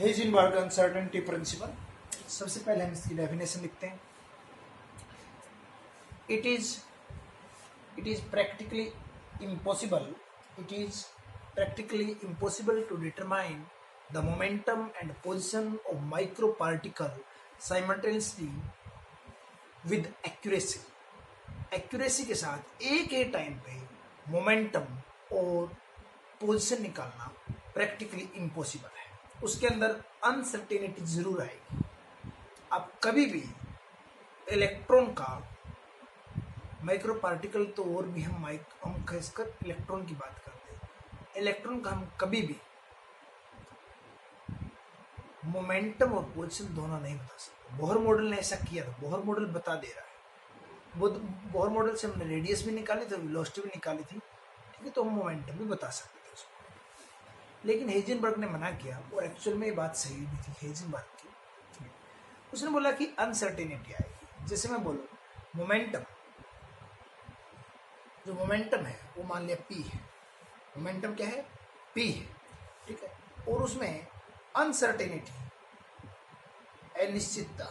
हेजिनबर्ग uncertainty principal. सबसे पहले हम इसकी डेफिनेशन लिखते हैं। It is practically impossible to determine the momentum and position of micro particle simultaneously with accuracy के साथ एक ही टाइम पे मोमेंटम और पोजीशन निकालना प्रैक्टिकली इम्पॉसिबल है। उसके अंदर अनसर्टेनिटी जरूर आएगी। आप कभी भी इलेक्ट्रॉन का माइक्रो पार्टिकल तो और भी हम खासकर इलेक्ट्रॉन की बात करते हैं। इलेक्ट्रॉन का हम कभी भी मोमेंटम और पोजीशन दोनों नहीं बता सकते। बोहर मॉडल ने ऐसा किया था। बोहर मॉडल बता दे रहा है। बोहर मॉडल से हमने रेडियस भी निकाली थी, वेलोसिटी भी निकाली थी, ठीक है, तो हम मोमेंटम भी बता सकते थे उसको। लेकिन हेजिनबर्ग ने मना किया और एक्चुअल में ये बात सही भी थी हेजिनबर्ग की। उसने बोला कि अनसर्टेनिटी आएगी। जैसे मैं बोलूँ मोमेंटम, जो मोमेंटम है वो मान लिया पी है। मोमेंटम क्या है? पी है, ठीक है। और उसमें अनसर्टेनिटी, अनिश्चितता,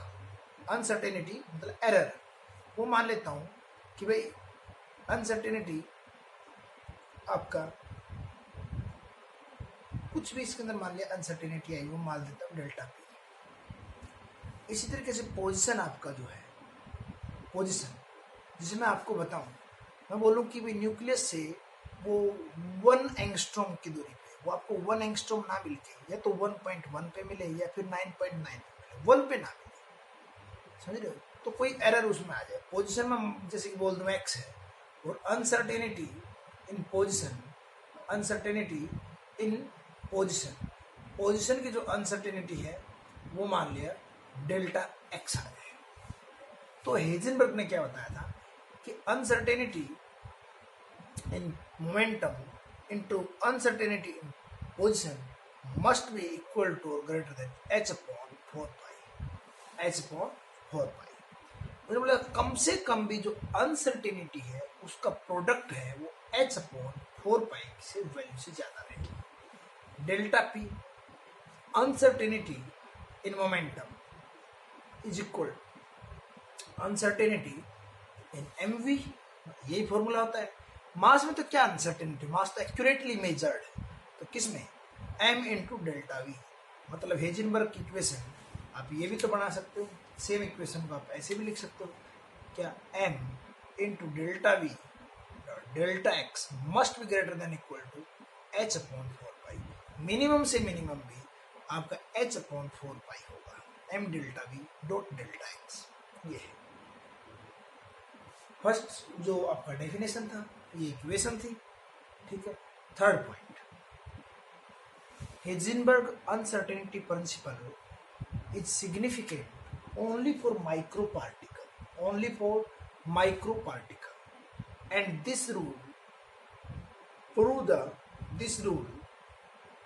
अनसर्टेनिटी मतलब एरर, वो मान लेता हूँ कि भाई अनसर्टेनिटी आपका कुछ भी इसके अंदर मान लिया अनसर्टेनिटी आई, वो मान देता हूँ डेल्टा पी। इसी तरीके से पोजीशन आपका जो है, पोजीशन जिसे मैं आपको बताऊं, मैं बोलूं कि भाई न्यूक्लियस से वो 1 एंगस्ट्रॉम की दूरी पे, वो आपको 1 एंगस्ट्रॉम ना मिल के या तो 1.1 पे मिले या फिर 9.9 पे मिले, 1 पे ना मिले, समझ रहे हो? तो कोई एरर उसमें आ जाए। पोजीशन में जैसे कि बोल दूं एक्स है और uncertainty in position, uncertainty in position की जो अनसर्टेनिटी है वो मान लिया डेल्टा एक्स आ जाए। तो हेजिनबर्ग ने क्या बताया था कि uncertainty in momentum into uncertainty in position must be equal to और ग्रेटर देन h/4 पाई। मतलब बोला कम से कम भी जो अनसर्टेनिटी है उसका प्रोडक्ट है वो h/4 पाई से वैल्यू से ज्यादा रहेगी। Delta P uncertainty in momentum is equal uncertainty in mv, यही फॉर्मूला होता है। मास में तो क्या अनसर्टेनिटी, मास तो एक्यूरेटली मेजर्ड है, तो किस में? m into delta we. मतलब हेजिनबर्ग की इक्वेशन आप ये भी तो बना सकते हो, सेम इक्वेशन को आप ऐसे भी लिख सकते हो, क्या m into delta v delta x must be greater than equal to h/4 pi. Minimum से मिनिमम भी आपका h/4 पाई होगा, m delta v dot delta x. ये है फर्स्ट जो आपका डेफिनेशन था, ये इक्वेशन थी, ठीक है। Third point, Heisenberg uncertainty principle is significant only for micro particle and this rule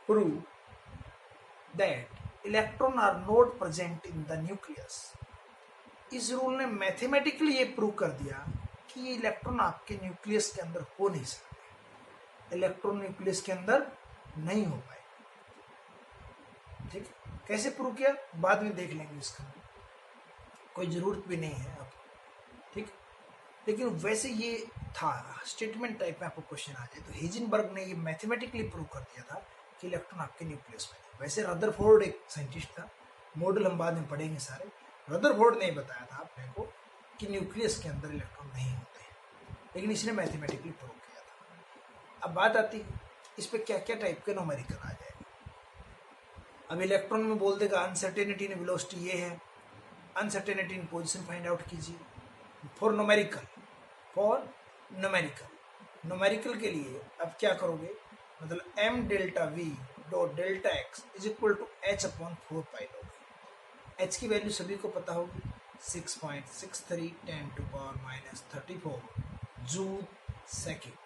prove that electron are not present in the nucleus। इस रूल ने मैथमेटिकली ये प्रूव कर दिया कि ये इलेक्ट्रॉन आपके न्यूक्लियस के अंदर हो नहीं सकते, इलेक्ट्रॉन न्यूक्लियस के अंदर नहीं हो पाए, ठीक है। कैसे प्रूव किया बाद में देख लेंगे, इसका कोई जरूरत भी नहीं है अब, ठीक। लेकिन वैसे ये था स्टेटमेंट टाइप में, आपको क्वेश्चन आ जाए तो हेजिनबर्ग ने ये मैथमेटिकली प्रूव कर दिया था कि इलेक्ट्रॉन आपके न्यूक्लियस में है। वैसे रदरफोर्ड एक साइंटिस्ट था, मॉडल हम बाद में पढ़ेंगे सारे। रदरफोर्ड ने बताया था अपने को कि न्यूक्लियस के अंदर इलेक्ट्रॉन नहीं होते, लेकिन इसने मैथमेटिकली प्रूव किया था। अब बात आती इस पे क्या क्या टाइप के न्यूमेरिकल आ जाएगा। अब इलेक्ट्रॉन में बोल देगा अनसर्टेनिटी इन वेलोसिटी ये है, uncertainty in position find out कीजिए। फॉर न्यूमेरिकल के लिए अब क्या करोगे, मतलब m delta v dot delta x is equal to h/4 pi लोगे। h की वैल्यू सभी को पता होगी, 6.63 10⁻³ 34 जूल सेकेंड।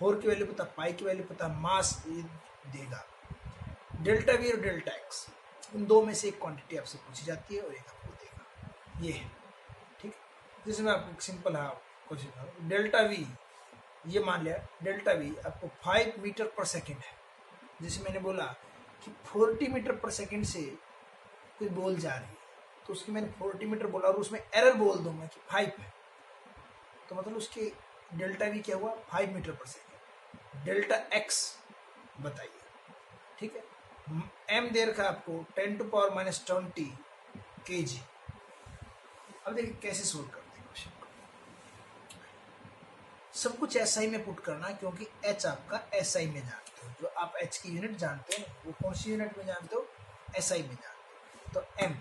4 की वैल्यू पता, पाई की वैल्यू पता, मास देगा। डेल्टा वी और डेल्टा एक्स, इन दो में से एक क्वांटिटी आपसे पूछी जाती है और एक आपको देगा, ये है, ठीक। जिसमें आपको सिंपल है क्वेश्चन, डेल्टा वी ये मान लिया, डेल्टा वी आपको 5 मीटर पर सेकेंड है। जैसे मैंने बोला कि 40 मीटर पर सेकंड से कोई बॉल जा रही है, तो उसकी मैंने 40 मीटर बोला और उसमें एरर बोल दूंगा कि 5 है, तो मतलब उसके डेल्टा वी क्या हुआ 5 मीटर पर सेकेंड। डेल्टा एक्स बताइए, ठीक है। एम दे रखा आपको 10⁻20 kg। अब देखिए कैसे सोल्व करते हैं क्वेश्चन को। सब कुछ एसआई में पुट करना, क्योंकि एच आपका एसआई में जानते हो, जो आप एच की यूनिट जानते हैं वो कौन सी यूनिट में जानते हो, एसआई में जानते हो। तो एम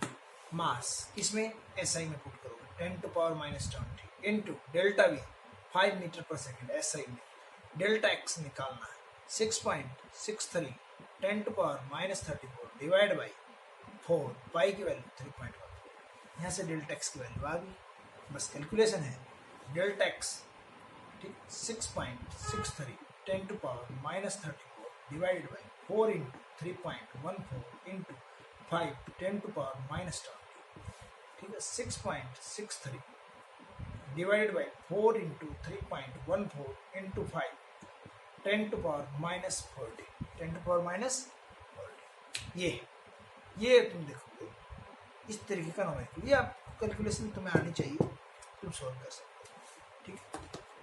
मास इसमें एसआई में पुट करोगे 10⁻20 इंटू डेल्टा वी 5 मीटर पर सेकेंड एसआई में। डेल्टा एक्स निकालना है 6.63 10⁻34 डिवाइड बाई 4, पाई की वैल्यू 3.14। यहाँ से डेल्टा एक्स की वैल्यू आ गई, बस कैलकुलेशन है। डेल्टा एक्स ठीक 6.63 10⁻34 डिवाइडेड बाई 4 इंटू 3.14 इंटू 5 10⁻20, ठीक है। 6.63 डिवाइडेड बाई 4 इंटू 3.14 इंटू 5 10⁻40 10⁻40। ये तुम देखोगे इस तरीके का नंबर, ये आप कैलकुलेशन तुम्हें आनी चाहिए, तुम सॉल्व कर सकते हो, ठीक है।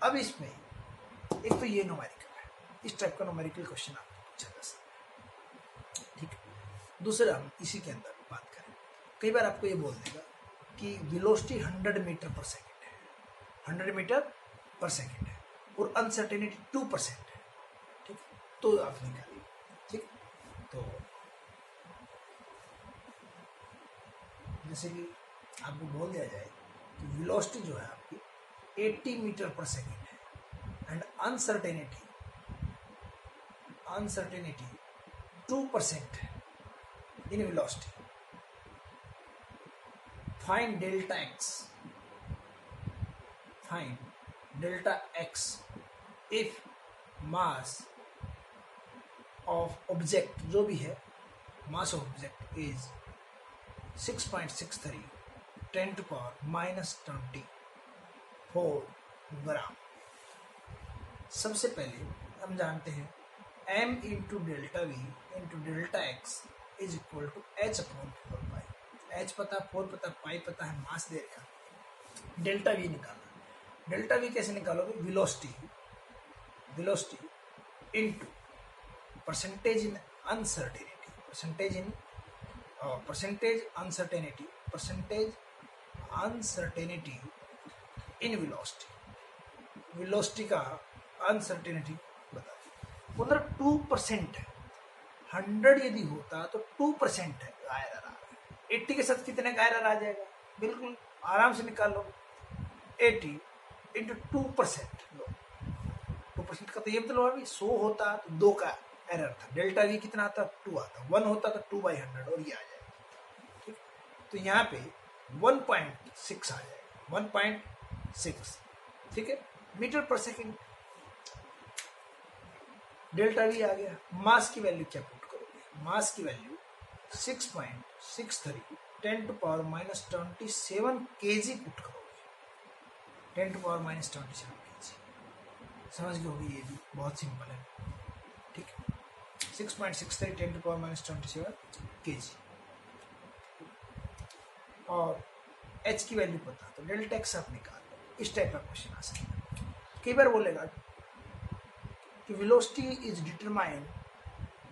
अब इसमें एक तो ये न्यूमेरिकल है, इस टाइप का न्यूमेरिकल क्वेश्चन आपको पूछा जा सकता है, ठीक है। दूसरा हम इसी के अंदर बात करें, कई बार आपको ये बोल देगा कि वेलोसिटी 100 मीटर पर सेकेंड है, 100 मीटर पर सेकेंड है और अनसर्टेनिटी 2% है, ठीक है। तो आप निकालिए, ठीक। तो जैसे कि आपको बोल दिया जाए कि वेलोसिटी जो है आपकी 80 मीटर पर सेकेंड है एंड अनसर्टेनिटी 2% है in velocity. Find delta x if mass of object, जो भी है mass of object is 6.63 10⁻24 gram. सबसे पहले हम जानते हैं m into delta v into delta x is equal to h/4 pi. h पता, 4 पता, पाई पता है, मास दे रखा। डेल्टा वी निकालना। डेल्टा वी कैसे निकालोगे, velocity into percentage in uncertainty, percentage uncertainty in velocity का अनसर्टेनिटी बता दो। मतलब 2% है, 100 यदि होता तो 2% है गायर आ रहा है। 80 के साथ कितने गायर आ जाएगा, बिल्कुल आराम से निकाल लो। 80 इंटू 2%, 2% का तो ये मतलब अभी 100 होता तो 2 का एरर था। डेल्टा वी कितना आता, 2 आता, 1 होता तो 2/100 और ये आ जाएगा, ठीक। तो यहाँ पे 1.6 आ जाएगा, 1.6, ठीक है, मीटर पर सेकेंड। डेल्टा वी आ गया। मास की वैल्यू क्या पुट करोगे, मास की वैल्यू 6.63 10⁻27 kg पुट करोगे, 10⁻27 kg। समझ गए होगी, ये भी बहुत सिंपल है, ठीक है। 6.63 10⁻27 kg और h की वैल्यू पता, तो डेल्टा एक्स आप निकाल लो। इस टाइप का क्वेश्चन आ सकता है। कई बार बोलेगा कि velocity is determined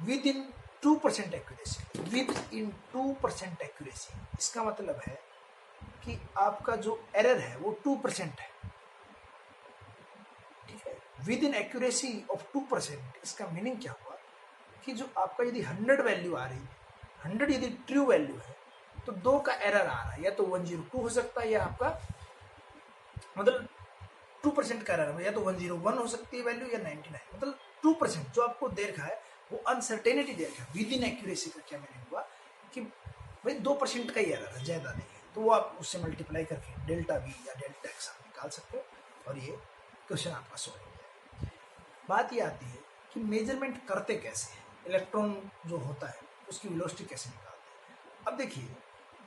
with in 2% accuracy, with in 2% accuracy. इसका मतलब है कि आपका जो एरर है वो 2% है, ठीक है, विद इन एक्यूरेसी ऑफ 2%। इसका मीनिंग क्या हुआ कि जो आपका यदि 100 वैल्यू आ रही है, 100 यदि ट्रू वैल्यू है तो 2 का एरर आ रहा है, या तो 102 हो सकता है, या आपका मतलब 2% का एरर, या तो 101 हो सकती है वैल्यू, या 99। मतलब 2% जो आपको दे रखा है वो अनसर्टेनिटी दे रखा है। विद इन एक्यूरेसी का क्या मीनिंग हुआ कि भाई 2% का ही एरर है, ज्यादा नहीं है, तो वो आप उससे मल्टीप्लाई करके डेल्टा वी या डेल्टा एक्स आप निकाल सकते हो और ये क्वेश्चन आपका सॉल्व हो जाएगा। बात ये आती है कि मेजरमेंट करते कैसे हैं, इलेक्ट्रॉन जो होता है उसकी वेलोसिटी कैसे निकालते हैं। अब देखिए,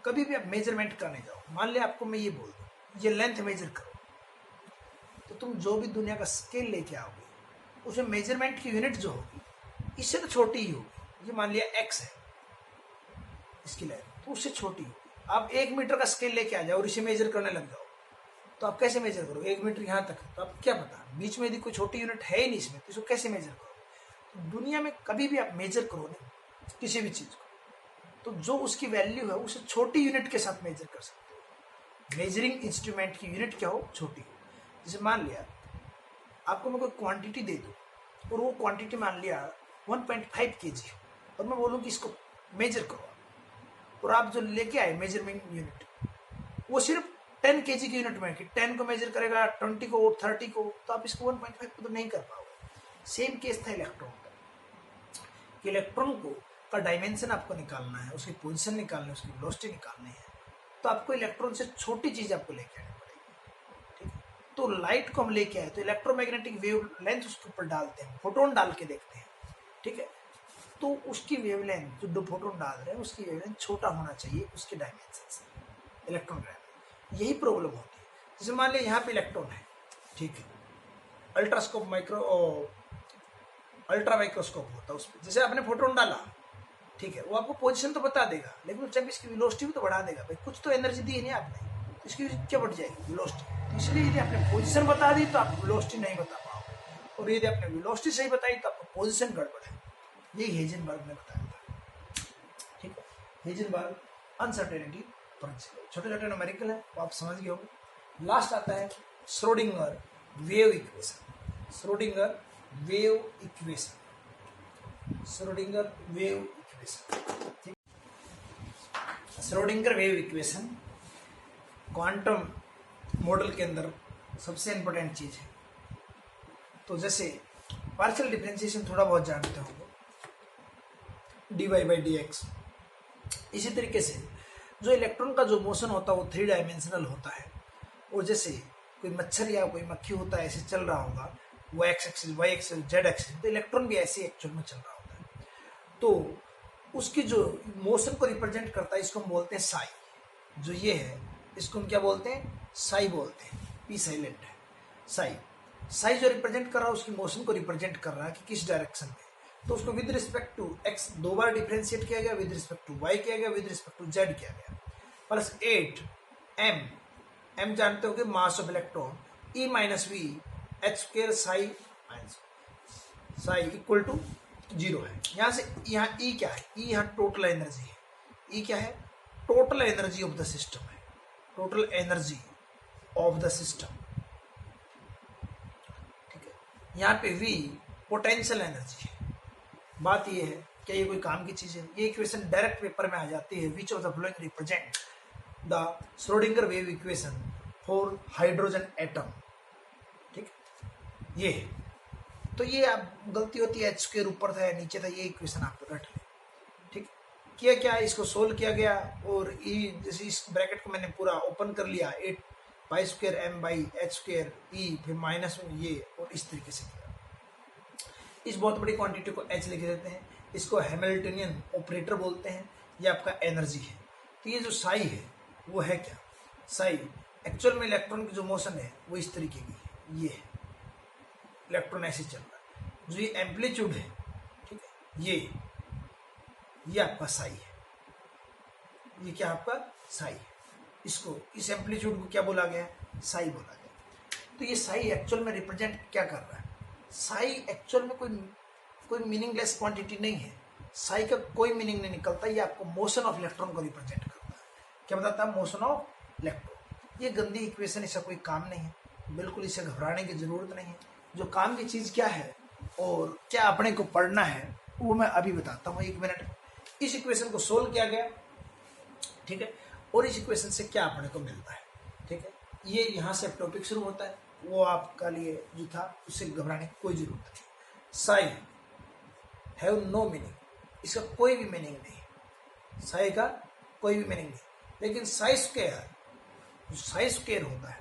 कभी भी आप मेजरमेंट करने जाओ, मान लिया आपको मैं ये बोल दूं ये लेंथ मेजर करो, तो तुम जो भी दुनिया का स्केल लेके आओगे उसमें मेजरमेंट की यूनिट जो होगी इससे तो छोटी ही होगी, ये मान लिया x है इसकी लेंथ, तो उससे छोटी। आप 1 मीटर का स्केल लेके आ जाओ और इसे मेजर करने लग जाओ, तो आप कैसे मेजर करो? 1 मीटर यहाँ तक, तो आप क्या पता बीच में यदि कोई छोटी यूनिट है ही नहीं इसमें, तो इसको कैसे मेजर करो? तो दुनिया में कभी भी आप मेजर करो ना किसी भी चीज को, तो जो उसकी वैल्यू है उसे छोटी यूनिट के साथ मेजर कर सकते हो। मेजरिंग इंस्ट्रूमेंट की यूनिट क्या हो? छोटी। जैसे मान लिया आपको मैं कोई क्वांटिटी दे दूँ और वो क्वांटिटी मान लिया 1.5 kg और मैं बोलूँ कि इसको मेजर करो, और आप जो लेके आए मेजरमेंट यूनिट वो सिर्फ 10 kg की यूनिट में, कि 10 को मेजर करेगा, 20 को, 30 को, तो आप इसको 1.5 को तो नहीं कर पाओगे। सेम केस था इलेक्ट्रॉन का, कि इलेक्ट्रॉन को का डायमेंशन आपको निकालना है, उसकी पोजीशन निकालनी है, उसकी वेलोसिटी निकालनी है, तो आपको इलेक्ट्रॉन से छोटी चीज आपको लेके आनी पड़ेगी। ठीक है, तो लाइट को हम लेके आए तो इलेक्ट्रोमैग्नेटिक वेव लेंथ उसके ऊपर डालते हैं, फोटोन डाल के देखते हैं। ठीक है, तो उसकी वेवलेंथ जो फोटोन डाल रहे हैं उसकी वेवलेंथ छोटा होना चाहिए उसके डायमेंशन से, इलेक्ट्रॉन में यही प्रॉब्लम होती है। जैसे मान लिया यहाँ पे इलेक्ट्रॉन है, ठीक है, अल्ट्रास्कोप अल्ट्रा माइक्रोस्कोप होता है उसमें, जैसे आपने फोटोन डाला, ठीक है, वो आपको पोजीशन तो बता देगा, लेकिन जब इसकी वेलोसिटी भी तो बढ़ा देगा भाई, कुछ तो एनर्जी दी है नहीं आपने, तो इसकी क्या बढ़ जाएगी? वेलोसिटी। तो इसलिए यदि आपने पोजीशन बता दी तो आप वेलोसिटी नहीं बता पाओगे, और यदि आपने वेलोसिटी सही बताई तो आपको पोजीशन गड़बड़ है। यही हेजनबर्ग ने बताया था। ठीक है, हेजनबर्ग अनसर्टेनिटी प्रिंसिपल, छोटे छोटे न्यूमेरिकल है वो आप समझ गए होंगे। लास्ट आता है Schrodinger wave equation. Schrodinger wave equation, Schrodinger wave equation. Schrodinger wave equation quantum model के अंदर सबसे इंपॉर्टेंट चीज है। तो जैसे पार्शियल डिफरेंशिएशन थोड़ा बहुत जानते होंगे, dy/dx, इसी तरीके से जो इलेक्ट्रॉन का जो मोशन होता है वो 3 डायमेंशनल होता है, और जैसे कोई मच्छर या कोई मक्खी होता है ऐसे चल रहा होगा, वो x axis, y axis, z axis, तो इलेक्ट्रॉन भी ऐसे एक्चुअल में चल रहा होता है। तो उसकी जो मोशन को रिप्रेजेंट करता है इसको हम बोलते हैं साई। जो ये है इसको हम क्या बोलते हैं? साई बोलते हैं, पी साइलेंट है साई। साई जो रिप्रेजेंट कर रहा है उसकी मोशन को रिप्रेजेंट कर रहा है कि किस डायरेक्शन में, तो उसको विद रिस्पेक्ट टू एक्स 2 बार डिफरेंशिएट किया गया, विद रिस्पेक्ट टू वाई किया गया, विद रिस्पेक्ट टू जेड किया गया, प्लस 8 एम जानते हो कि mass of electron, e minus v h square psi minus psi equal to 0 है। यहां से यहाँ ई क्या है? ई यहाँ टोटल एनर्जी है। ई क्या है? Total energy of the system है, total energy of the system. ठीक है, यहाँ पे वी पोटेंशियल एनर्जी है। बात ये है क्या ये कोई काम की चीज है? ये इक्वेशन डायरेक्ट पेपर में आ जाती है। Which of the following represent the Schrodinger wave equation for hydrogen atom. ठीक, ये है। तो ये आप गलती होती है, एच के ऊपर था या नीचे था, ये इक्वेशन आप रट लें। ठीक, किया क्या, इसको सोल्व किया गया, और ई जैसे इस ब्रैकेट को मैंने पूरा ओपन कर लिया, 8 pi square M by H square E, फिर माइनस में ये, और इस तरीके से किया। इस बहुत बड़ी क्वांटिटी को एच लिख देते हैं, इसको हैमिल्टनियन ऑपरेटर बोलते हैं, ये आपका एनर्जी है। तो ये जो साई है वो है क्या? साई एक्चुअल में इलेक्ट्रॉन की जो मोशन है वो इस तरीके की है, ये है, इलेक्ट्रॉन ऐसे चल रहा है। जो ये एम्पलीट्यूड है, ठीक है, ये आपका साई है, ये क्या आपका साई है। इसको, इस एम्पलीट्यूड को क्या बोला गया? साई बोला गया। तो ये साई एक्चुअल में रिप्रेजेंट क्या कर रहा है? साई एक्चुअल में कोई मीनिंगलेस क्वांटिटी नहीं है। साई का कोई मीनिंग नहीं निकलता, ये आपको मोशन ऑफ इलेक्ट्रॉन को रिप्रेजेंट करता है। क्या बताता है? Motion of electron. ये गंदी इक्वेशन, इसका कोई काम नहीं है, बिल्कुल इसे घबराने की जरूरत नहीं है। जो काम की चीज क्या है और क्या अपने को पढ़ना है वो मैं अभी बताता हूँ, 1 मिनट। इस इक्वेशन को सोल्व किया गया, ठीक है, और इस इक्वेशन से क्या अपने को मिलता है, ठीक है। ये यहाँ से टॉपिक शुरू होता है, वो आपका लिए जो था उससे घबराने की कोई जरूरत नहीं। साई हैव नो मीनिंग, इसका कोई भी मीनिंग नहीं, साई का कोई भी मीनिंग नहीं। लेकिन साई स्क्वायर, जो साई स्क्वायर होता है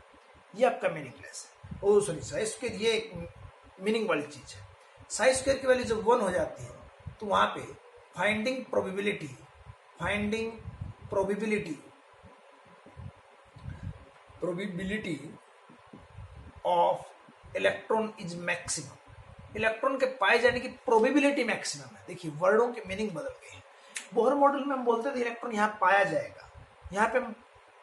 ये आपका मीनिंगलेस है। ओ सॉरी, साई स्क्वायर ये एक मीनिंग वाली चीज है। साई स्क्वायर की वैल्यू जब 1 हो जाती है तो वहां पे finding probability of electron is maximum. Electron के पाए जाने की प्रोबेबिलिटी मैक्सिमम है। देखिए वर्डों के मीनिंग बदल गए हैं। बोहर मॉडल में हम बोलते थे इलेक्ट्रॉन यहाँ पाया जाएगा, यहाँ पे हम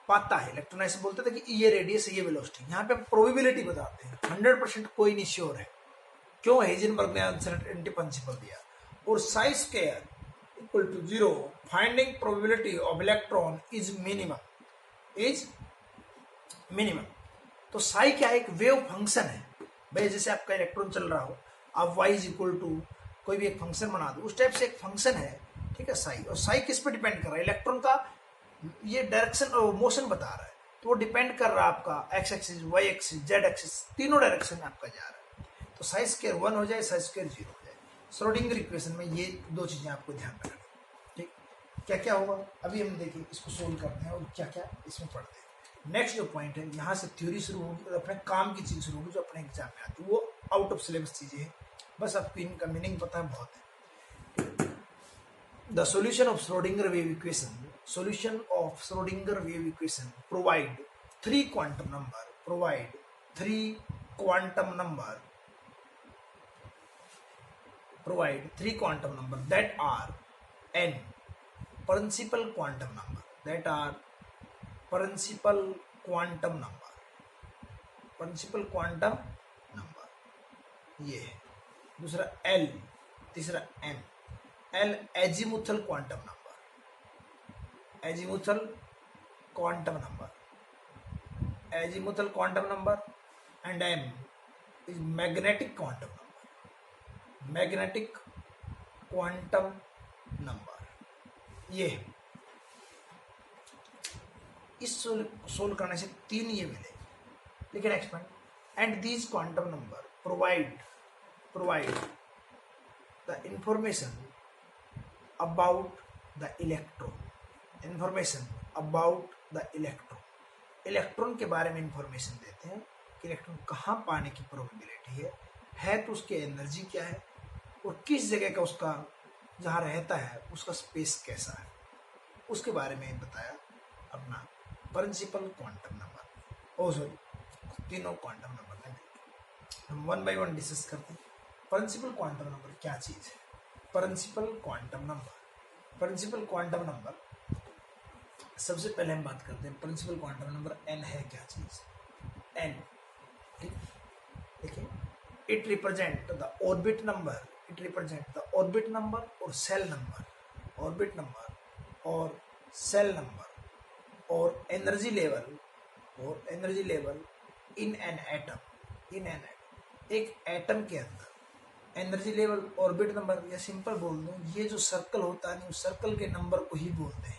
पाता है इलेक्ट्रॉन, ऐसे बोलते थे कि ये रेडियस है ये वेलोसिटी। यहाँ पे हम प्रोबेबिलिटी बताते हैं, 100% कोई नहीं श्योर है। क्यों? हेजनबर्ग ने अनसर्टेनिटी प्रिंसिपल दिया। और psi square equal to 0, finding probability of electron is minimum. तो साई क्या है? एक वेव फंक्शन है भाई। जैसे आपका इलेक्ट्रॉन चल रहा हो, आप y इज इक्वल टू कोई भी एक फंक्शन बना दो, उस टाइप से एक फंक्शन है, ठीक है साई। और साई किस पे डिपेंड कर रहा है? इलेक्ट्रॉन का ये डायरेक्शन और मोशन बता रहा है, तो वो डिपेंड कर रहा है आपका x axis, y axis, z axis, तीनों डायरेक्शन में आपका जा रहा है। तो साई स्क्वायर 1 हो जाए, साई स्क्वायर 0 हो जाए। श्रोडिंगर इक्वेशन में ये दो चीजें आपको ध्यान रखनी। ठीक, क्या क्या होगा अभी हम देखिए, इसको सोल्व करते हैं और क्या क्या इसमें पढ़ते हैं। नेक्स्ट जो पॉइंट है, यहाँ से थ्योरी शुरू होगी और अपने काम की चीज शुरू होगी जो अपने एग्जाम में आती है, वो आउट ऑफ सिलेबस चीजें हैं, बस आपको इनका मीनिंग पता है, बहुत है। The solution of Schrodinger wave equation, solution of Schrodinger wave equation provide three quantum number that are n principal quantum number ये है। दूसरा l, तीसरा m। l azimuthal quantum number and m is magnetic quantum number। ये इस solve करने से 3 ये मिले, लेकिन expand and these quantum number provide the information about the electron। Electron के बारे में इंफॉर्मेशन देते हैं कि इलेक्ट्रॉन कहाँ पाने की प्रोबेबिलिटी है तो उसकी एनर्जी क्या है, और किस जगह का उसका जहाँ रहता है उसका स्पेस कैसा है, उसके बारे में बताया अपना प्रिंसिपल क्वांटम नंबर। तीनों क्वांटम नंबर में हम 1 by 1 डिस्कस करते हैं। प्रिंसिपल क्वांटम नंबर क्या चीज है? प्रिंसिपल क्वांटम नंबर सबसे पहले हम बात करते हैं प्रिंसिपल क्वांटम नंबर n है क्या चीज? n, ठीक, देखिए it represent the orbit number और सेल नंबर और energy level in an atom. एक एटम के अंदर एनर्जी लेवल, ऑर्बिट नंबर, या सिंपल बोल दूं, ये जो सर्कल होता है उस सर्कल के नंबर को ही बोलते हैं।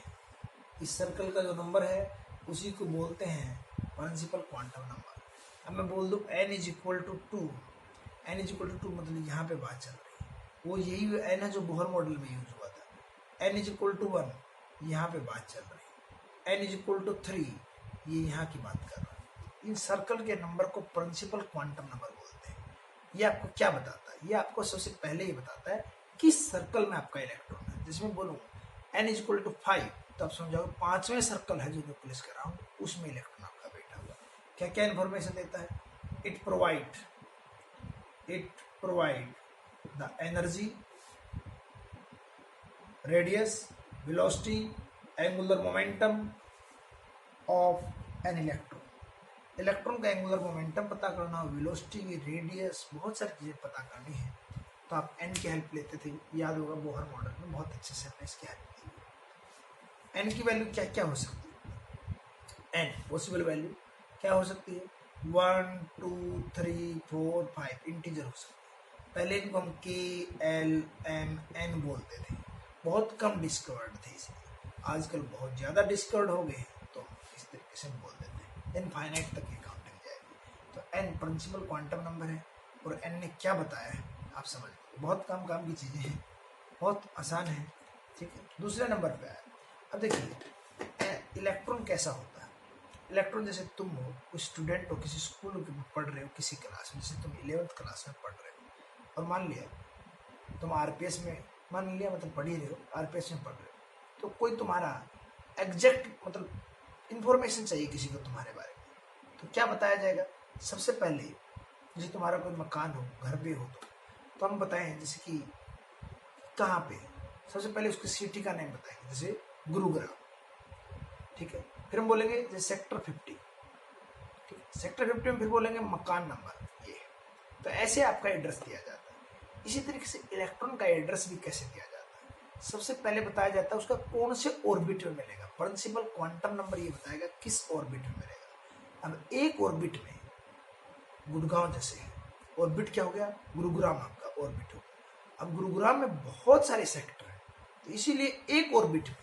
इस सर्कल का जो नंबर है उसी को बोलते हैं प्रिंसिपल क्वांटम नंबर। अब मैं बोल दूं n इज इक्वल टू 2, मतलब यहाँ पे बात चल रही है, वो यही n है जो बोहर मॉडल में यूज हुआ था। n इज इक्वल टू 1, यहाँ पे बात चल रही है। n इज इक्वल टू 3, ये यहाँ की बात कर रहा है। इन सर्कल के नंबर को प्रिंसिपल क्वांटम नंबर बोलते हैं। ये आपको क्या बताता है? ये आपको सबसे पहले ये बताता है किस सर्कल में आपका इलेक्ट्रॉन है। जिसमें बोलूँ n इज इक्वल टू 5, तो आप समझाओ 5वें सर्कल है जो न्यूक्लियस कर रहा हूँ, उसमें इलेक्ट्रॉन आपका बैठा हुआ। क्या क्या इन्फॉर्मेशन देता है? It provide the energy, radius, velocity, angular momentum of an electron का एंगुलर मोमेंटम पता करना, वेलोसिटी, रेडियस, बहुत सारी चीजें पता करनी है तो आप n की हेल्प लेते थे। याद होगा बोहर मॉडल में बहुत अच्छे से हमने इसकी हेल्प ली। n की वैल्यू क्या क्या हो सकती है? n पॉसिबल वैल्यू क्या हो सकती है? 1, 2, 3, 4, 5 इंटीजर हो सकती है। पहले इनको हम k, l, m, n बोलते थे, बहुत कम डिस्कवर्ड थे, इसलिए आजकल बहुत ज़्यादा डिस्कवर्ड हो गए, तो इस तरीके से बोल देते हैं। इनफाइनाइट तक ये काउंटिंग जाएगी। तो n प्रिंसिपल क्वांटम नंबर है और n ने क्या बताया है आप समझ लो। बहुत काम की चीज़ें हैं, बहुत आसान है, ठीक है। दूसरे नंबर पे आया। अब देखिए इलेक्ट्रॉन कैसा होता है। इलेक्ट्रॉन जैसे तुम हो, कोई स्टूडेंट हो, किसी स्कूल में पढ़ रहे हो, किसी क्लास में, जैसे तुम 11th क्लास में पढ़ रहे हो और मान लिया तुम आरपीएस में, मान लिया मतलब पढ़ ही रहे हो, आरपीएस में पढ़ रहे हो, तो कोई तुम्हारा एग्जैक्ट मतलब इंफॉर्मेशन चाहिए किसी को तुम्हारे बारे में, तो क्या बताया जाएगा? सबसे पहले जैसे तुम्हारा कोई मकान हो, घर पे हो, तो हम बताएं जैसे कि कहाँ पे, सबसे पहले उसकी सिटी का नेम बताएंगे, जैसे गुरुग्राम, ठीक है। फिर हम बोलेंगे जैसे सेक्टर 50, ठीक है। सेक्टर 50 में फिर बोलेंगे मकान नंबर ये। तो ऐसे आपका एड्रेस दिया जाता है। इसी तरीके से इलेक्ट्रॉन का एड्रेस भी कैसे दिया जाता है, सबसे पहले बताया जाता है उसका कौन से ऑर्बिट में मिलेगा। प्रिंसिपल क्वांटम नंबर ये बताएगा किस ऑर्बिट में मिलेगा। अब एक ऑर्बिट में गुड़गांव जैसे है, ऑर्बिट क्या हो गया, गुरुग्राम आपका ऑर्बिट हो गया। अब गुरुग्राम में बहुत सारे सेक्टर हैं, तो इसीलिए एक ऑर्बिट में,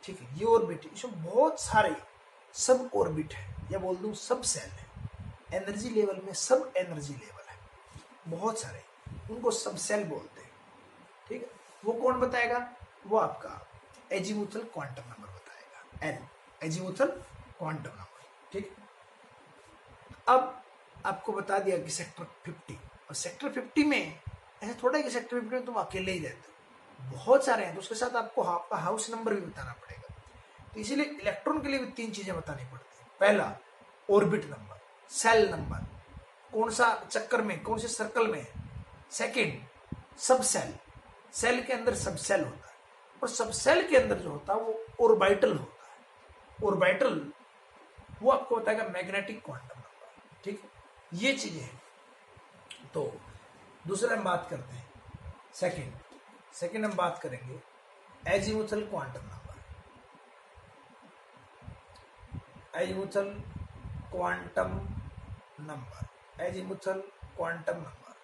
ठीक है, ये ऑर्बिट इसमें बहुत सारे सब ऑर्बिट है, या बोल दूं सब सेल है। एनर्जी लेवल में सब एनर्जी लेवल है, बहुत सारे, उनको सब सेल बोलते हैं, ठीक है। वो कौन बताएगा, वो आपका एजीमुथल क्वांटम नंबर बताएगा, एल, एजीमुथल क्वांटम नंबर, ठीक। अब आपको बता दिया कि सेक्टर 50, और सेक्टर 50 में ऐसा थोड़ा है कि सेक्टर 50 में तुम अकेले ही रहते हो, बहुत सारे हैं, तो उसके साथ आपको आपका हाउस नंबर भी बताना पड़ेगा। तो इसीलिए इलेक्ट्रॉन के लिए भी 3 चीजें बतानी पड़ती है। पहला ऑर्बिट नंबर, सेल नंबर, कौन सा चक्कर में, कौन से सर्कल में है। सेकेंड सब सेल, सेल के अंदर सब सेल होता है, और सब सेल के अंदर जो होता है वो ऑर्बिटल होता है। ऑर्बिटल वो आपको बताएगा मैग्नेटिक क्वांटम नंबर, ठीक है। ये चीजें हैं। तो दूसरा हम बात करते हैं सेकेंड हम बात करेंगे azimuthal quantum number. Azimuthal quantum number, azimuthal quantum number,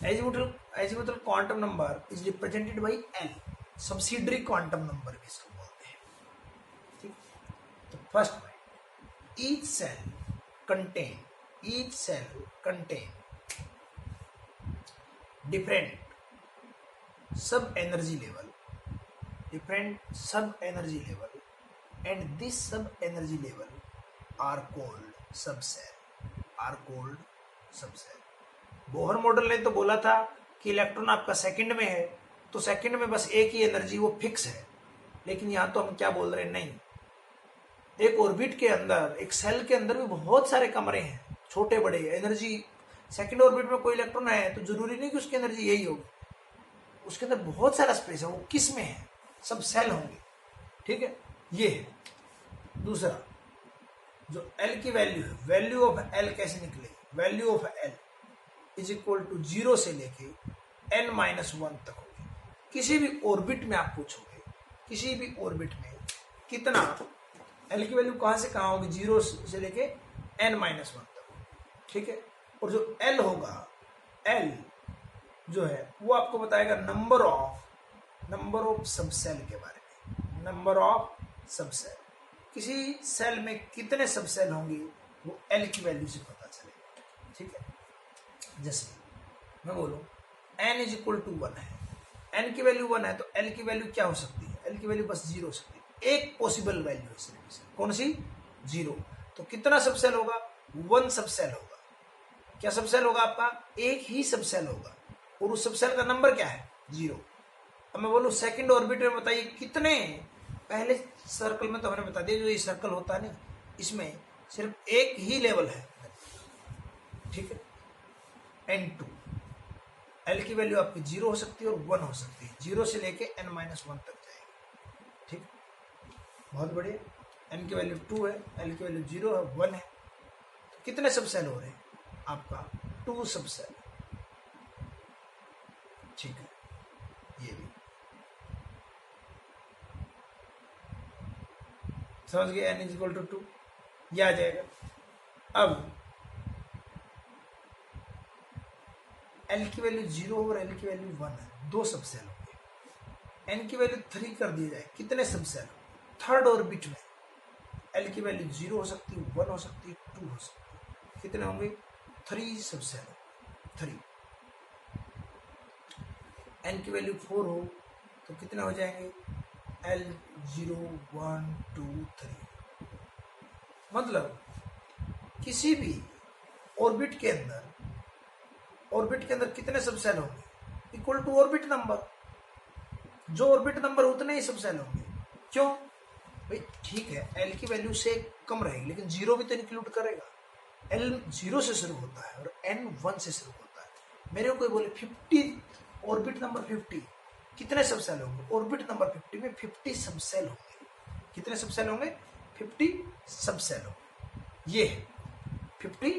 azimuthal quantum number is represented by L, subsidiary quantum number भी इसको बोलते हैं, ठीक। तो first point, each cell contain different sub energy level, and this sub energy level are called subcell। Bohr model ने तो बोला था कि इलेक्ट्रॉन आपका सेकंड में है, तो सेकंड में बस एक ही एनर्जी, वो फिक्स है। लेकिन यहां तो हम क्या बोल रहे हैं, नहीं, एक ऑर्बिट के अंदर, एक सेल के अंदर भी बहुत सारे कमरे हैं, छोटे बड़े एनर्जी। सेकंड ऑर्बिट में कोई इलेक्ट्रॉन है तो जरूरी नहीं कि उसकी एनर्जी यही होगी, उसके अंदर बहुत सारा स्पेस है, वो किस में है, सब सेल होंगे, ठीक है। ये है दूसरा, जो एल की वैल्यू है, वैल्यू ऑफ एल कैसे निकलेगी, value of l is equal to 0 से लेके n-1 तक होगी। किसी भी ऑर्बिट में आप पूछोगे, किसी भी ऑर्बिट में कितना, एल की वैल्यू कहां से कहां होगी, 0 से लेके n-1 तक, ठीक है। और जो एल होगा, एल जो है वो आपको बताएगा नंबर ऑफ सब सेल के बारे में, नंबर ऑफ सब सेल, किसी सेल में कितने सब सेल होंगे वो एल की वैल्यू से पता चलेगा, ठीक है। जैसे मैं बोलूं n इज इक्वल टू 1 है, n की वैल्यू 1 है, तो l की वैल्यू क्या हो सकती है, l की वैल्यू बस 0 हो सकती है। एक पॉसिबल वैल्यू है सिर्फ, कौन सी, 0। तो कितना सब सेल होगा, 1 सब सेल होगा। क्या सब सेल होगा आपका, एक ही सब सेल होगा, और उस सब सेल का नंबर क्या है, 0। अब मैं बोलूं सेकंड ऑर्बिट में बताइए कितने, पहले सर्कल में तो हमने बता दिया, जो ये सर्कल होता है ना, इसमें सिर्फ एक ही लेवल है, ठीक है, n2। एल की वैल्यू आपकी 0 हो सकती है और 1 हो सकती है, 0 से लेके n-1 तक जाएगी, ठीक। बहुत बढ़िया। n की वैल्यू 2 है, एल की वैल्यू 0 है, 1 है, तो कितने सब सेल हो रहे हैं आपका, 2 सब सेल, ठीक है। ये भी समझ गए, n इज इक्वल टू 2, ये आ जाएगा। अब एल की वैल्यू 0 और एल की वैल्यू 1 है, 2 सब सेल होंगे। एन की वैल्यू 3 कर दी जाए, कितने सब सेल, थर्ड ऑर्बिट में एल की वैल्यू 0 हो सकती है, 1 हो सकती है, 2 हो सकती है, कितने होंगे, 3 सब सेल, 3। एन की वैल्यू 4 हो तो कितने हो जाएंगे, एल 0 1 2 3। मतलब किसी भी ऑर्बिट के अंदर कितने सब सेल होंगे, इक्वल टू ऑर्बिट नंबर, जो ऑर्बिट नंबर उतने ही सब सेल होंगे। क्यों भाई, ठीक है, एल की वैल्यू से कम रहेगी, लेकिन 0 भी तो इंक्लूड करेगा, एल 0 से शुरू होता है और एन 1 से शुरू होता है। मेरे को कोई बोले 50 ऑर्बिट नंबर 50 कितने सब सेल होंगे? ऑर्बिट नंबर 50 में 50 सब सेल होंगे। कितने सब सेल होंगे? 50 सब सेल होंगे। ये है 50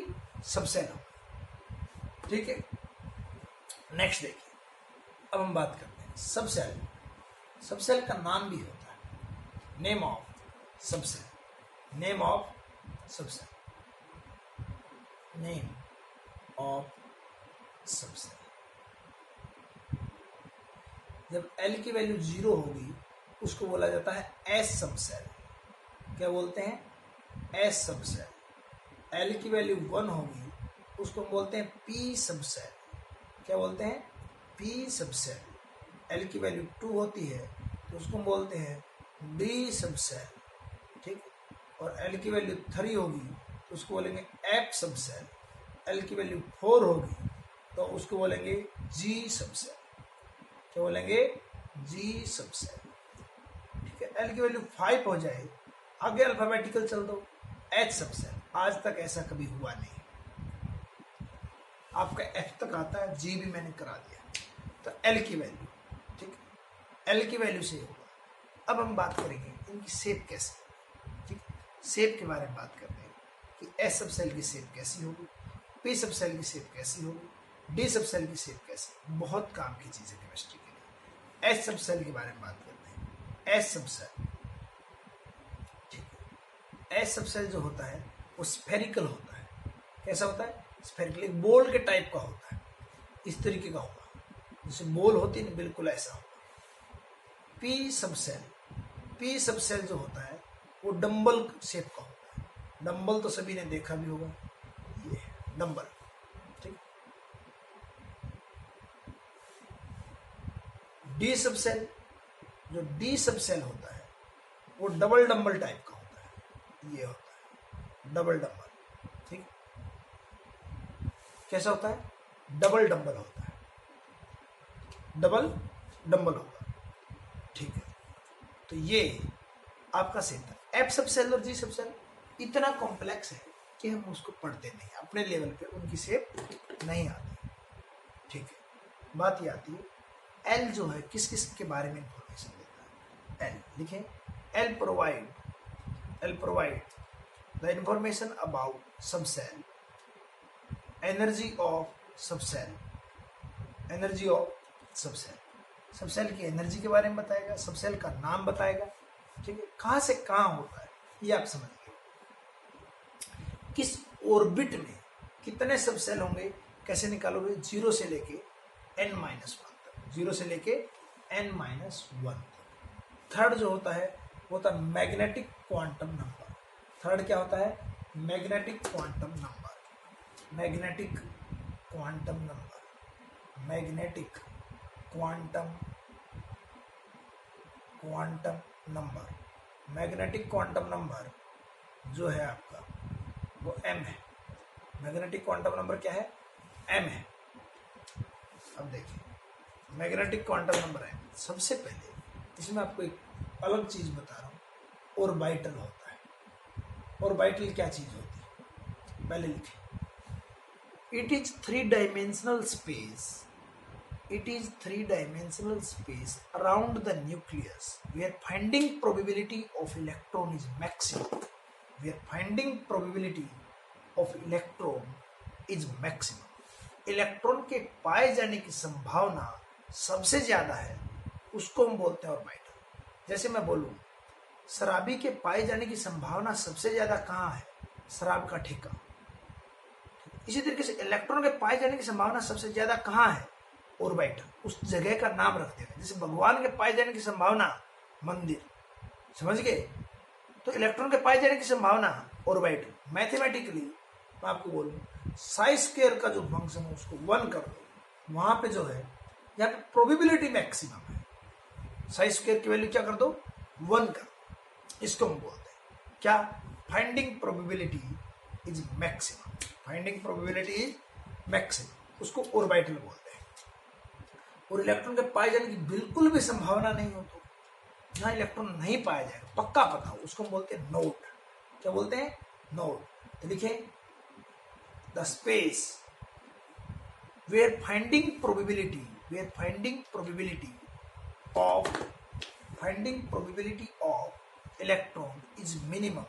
सब सेल होंगे। ठीक है, नेक्स्ट देखिए, अब हम बात करते हैं सब सेल। सब सेल का नाम भी होता है, नेम ऑफ सब सेल। नेम ऑफ सब सेल, नेम ऑफ सब सेल। जब एल की वैल्यू 0 होगी उसको बोला जाता है एस सब सेल। क्या बोलते हैं? एस सब सेल। एल की वैल्यू 1 होगी उसको हम बोलते हैं पी सब सेल। क्या बोलते हैं? पी सब सेल। एल की वैल्यू 2 होती है तो उसको हम बोलते हैं डी सब सेल। ठीक, और एल की वैल्यू 3 होगी तो उसको बोलेंगे एफ सब सेल। एल की वैल्यू 4 होगी तो उसको बोलेंगे जी सब सेल। क्या बोलेंगे? जी सब सेल। ठीक है, एल की वैल्यू 5 हो जाए, आगे अल्फाबेटिकल चल दो, एच सब सेल। आज तक ऐसा कभी हुआ नहीं, आपका एफ तक आता है, जी भी मैंने करा दिया। तो एल की वैल्यू, ठीक है, एल की वैल्यू से होगा। अब हम बात करेंगे इनकी शेप कैसे। ठीक, शेप के बारे में बात करते हैं कि एस सब सेल की शेप कैसी होगी, पी सब सेल की शेप कैसी होगी, डी सब सेल की शेप कैसी। बहुत काम की चीज है केमिस्ट्री के लिए। एस सब सेल के बारे में बात करते हैं। एस सब सेल, ठीक है, एस सब सेल जो होता है वो स्फेरिकल होता है। कैसा होता है? स्फेरिकल, एक बॉल के टाइप का होता है, इस तरीके का होगा, जैसे बॉल होती है बिल्कुल ऐसा होगा। पी सब सेल, पी सब सेल जो होता है वो डंबल शेप का होता है। डंबल तो सभी ने देखा भी होगा, ये डंबल। ठीक, डी सब सेल, जो डी सब सेल होता है वो डबल डंबल टाइप का होता है। ये होता है डबल डंबल। ठीक, कैसा होता है? डबल डंबल होता है, डबल डंबल होगा। ठीक है, तो ये आपका सेल था। एफ सब सेल और जी सब सेल इतना कॉम्प्लेक्स है कि हम उसको पढ़ते नहीं, अपने लेवल पे उनकी शेप नहीं आती। ठीक है, बात ये आती है एल जो है किस किस के बारे में इंफॉर्मेशन देता है। एल लिखें, L provide the information about सब सेल, एनर्जी ऑफ सब सेल, एनर्जी ऑफ सब सेल। सब सेल की एनर्जी के बारे में बताएगा, सब सेल का नाम बताएगा। ठीक है, कहाँ से कहाँ होता है ये आप समझ गए। किस ऑर्बिट में कितने सब सेल होंगे कैसे निकालोगे? 0 से लेके n-1 तक, 0 से लेके n-1 तक। थर्ड जो होता है वो होता है मैग्नेटिक क्वांटम नंबर। थर्ड क्या होता है? Magnetic quantum number. Magnetic quantum number, magnetic quantum number. Magnetic quantum number जो है आपका वो m है। मैग्नेटिक क्वांटम नंबर क्या है? m है। अब देखिए, मैग्नेटिक क्वांटम नंबर है। सबसे पहले इसमें आपको एक अलग चीज बता रहा हूं, ऑर्बिटल होता है। ऑर्बिटल क्या चीज होती है? पहले लिखे, it is 3-dimensional space. It is 3-dimensional space around the nucleus where finding probability of electron is maximum. Where finding probability of electron is maximum. Electron के पाए जाने की संभावना सबसे ज्यादा है, उसको हम बोलते हैं ऑर्बिटल। जैसे मैं बोलूं शराबी के पाए जाने की संभावना सबसे ज्यादा कहाँ है? शराब का ठेका। इसी तरीके से इलेक्ट्रॉन के पाए जाने की संभावना सबसे ज्यादा कहाँ है? ऑर्बिटल। उस जगह का नाम रख देगा। जैसे भगवान के पाए जाने की संभावना मंदिर, समझ गए? तो इलेक्ट्रॉन के पाए जाने की संभावना ऑर्बिटल। मैथमेटिकली मैं आपको बोलूं साई स्क्वायर का जो फंक्शन है उसको 1 कर दो, वहां पे जो है यहाँ पे प्रोबेबिलिटी मैक्सिमम है। साई स्क्वायर की वैल्यू क्या कर दो? 1 कर दो। इसको हम बोलते हैं क्या? Finding probability is maximum. Finding probability is maximum, उसको ऑर्बिटल बोलते हैं। और इलेक्ट्रॉन के पाए जाने की बिल्कुल भी संभावना नहीं हो तो जहां इलेक्ट्रॉन नहीं पाया जाएगा, पक्का पता हो, उसको हम बोलते हैं नोड। क्या बोलते हैं? नोड। तो लिखे the space where finding probability of electron is minimum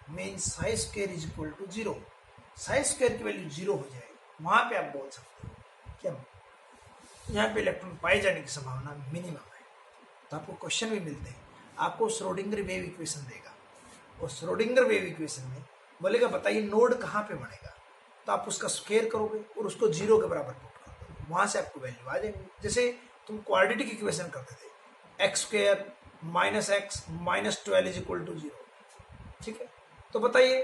means psi square is equal to 0. psi square की वैल्यू 0 हो जाए, वहां पे आप बोल सकते हो कि यहाँ पे इलेक्ट्रॉन पाए जाने की संभावना मिनिमम है। तो आपको क्वेश्चन भी मिलते हैं, आपको श्रोडिंगर वेव इक्वेशन देगा और श्रोडिंगर वेव इक्वेशन में बोलेगा बताइए नोड कहाँ पे बनेगा, तो आप उसका स्क्वायर करोगे और उसको 0 के बराबर पुट कर दोगे, वहां से आपको वैल्यू आ जाएंगे। जैसे तुम क्वाड्रेटिक इक्वेशन करते थे x square minus x minus 12 is equal to 0, ठीक है। तो बताइए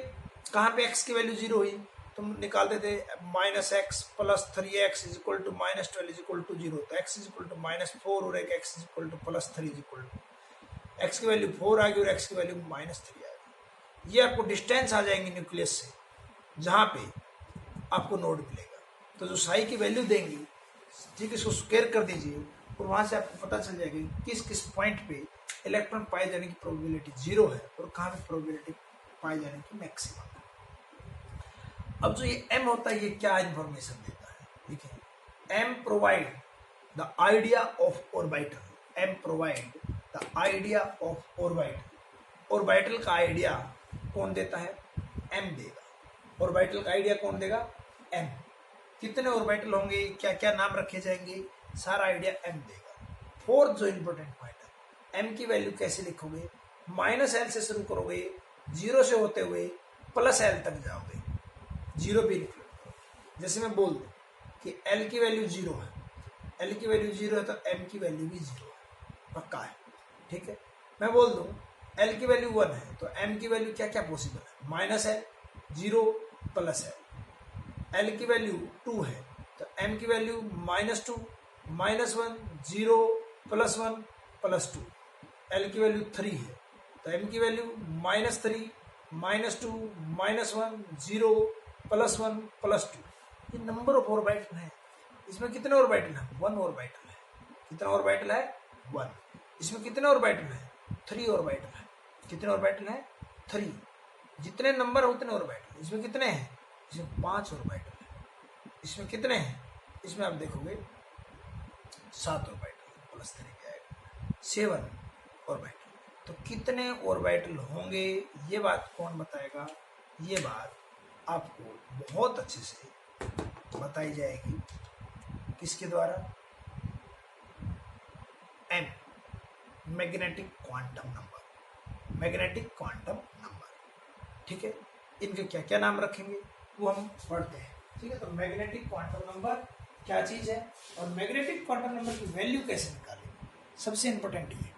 कहाँ पे x की वैल्यू 0 हुई, तुम निकालते थे minus x plus 3x is equal to minus 12 is equal to 0, तो x is equal to minus 4 और एक x is equal to plus 3 is equal to, x की वैल्यू 4 आ गई और x की वैल्यू माइनस 3 आ गई। ये आपको डिस्टेंस आ जाएंगे न्यूक्लियस से, जहाँ पे आपको नोड मिलेगा। तो जो साई की वैल्यू देंगी, ठीक है, इसको स्क्वायर कर दीजिए और वहां से आपको पता चल जाएगा किस किस पॉइंट पे इलेक्ट्रॉन पाए जाने की प्रोबेबिलिटी 0 है और कहाँ पे प्रोबेबिलिटी पाए जाने की मैक्सिमम है। अब जो ये m होता है ये क्या इंफॉर्मेशन देता है, ठीक है। m provide the idea of orbital, m provide the idea of orbital. Orbital का आइडिया कौन देता है, m देगा। ऑर्बिटल का आइडिया कौन देगा, m। कितने ऑर्बिटल होंगे, क्या क्या नाम रखे जाएंगे, सारा आइडिया m देगा। फोर्थ जो इंपॉर्टेंट पॉइंट है, m की वैल्यू कैसे लिखोगे, माइनस l से शुरू करोगे, 0 से होते हुए प्लस l तक जाओगे, 0 भी लिख लो। जैसे मैं बोल दूं कि l की वैल्यू 0 है, l की वैल्यू 0 है तो m की वैल्यू भी 0 है, पक्का है, ठीक है। मैं बोल दूं l की वैल्यू 1 है तो m की वैल्यू क्या क्या पॉसिबल है, minus l, 0 plus l। l की वैल्यू 2 है तो m की value minus 2, minus 1, 0 plus 1 plus 2। l की वैल्यू 3 है तो m की value minus 3, minus 2, minus 1, 0 plus 1 plus 2। ये नंबर ऑफ ऑर्बिटल है। इसमें कितने ऑर्बिटल है, 1 ऑर्बिटल है। कितना ऑर्बिटल है, 1। इसमें कितने ऑर्बिटल है, 3 ऑर्बिटल है। कितने ऑर्बिटल है, 3। जितने नंबर है उतने ऑर्बिटल। इसमें कितने हैं, इसमें 5 ऑर्बिटल है। इसमें कितने हैं, इसमें आप देखोगे 7 ऑर्बिटल प्लस 3 क्या आएगा, 7 ऑर्बिटल। तो कितने ऑर्बिटल होंगे ये बात कौन बताएगा, ये बात आपको बहुत अच्छे से बताई जाएगी, किसके द्वारा, m, magnetic quantum number, magnetic quantum number, ठीक है। इनके क्या क्या नाम रखेंगे वो हम पढ़ते हैं, ठीक है। तो मैग्नेटिक क्वांटम नंबर क्या चीज है और मैग्नेटिक क्वांटम नंबर की वैल्यू कैसे निकालेंगे, सबसे इंपॉर्टेंट ये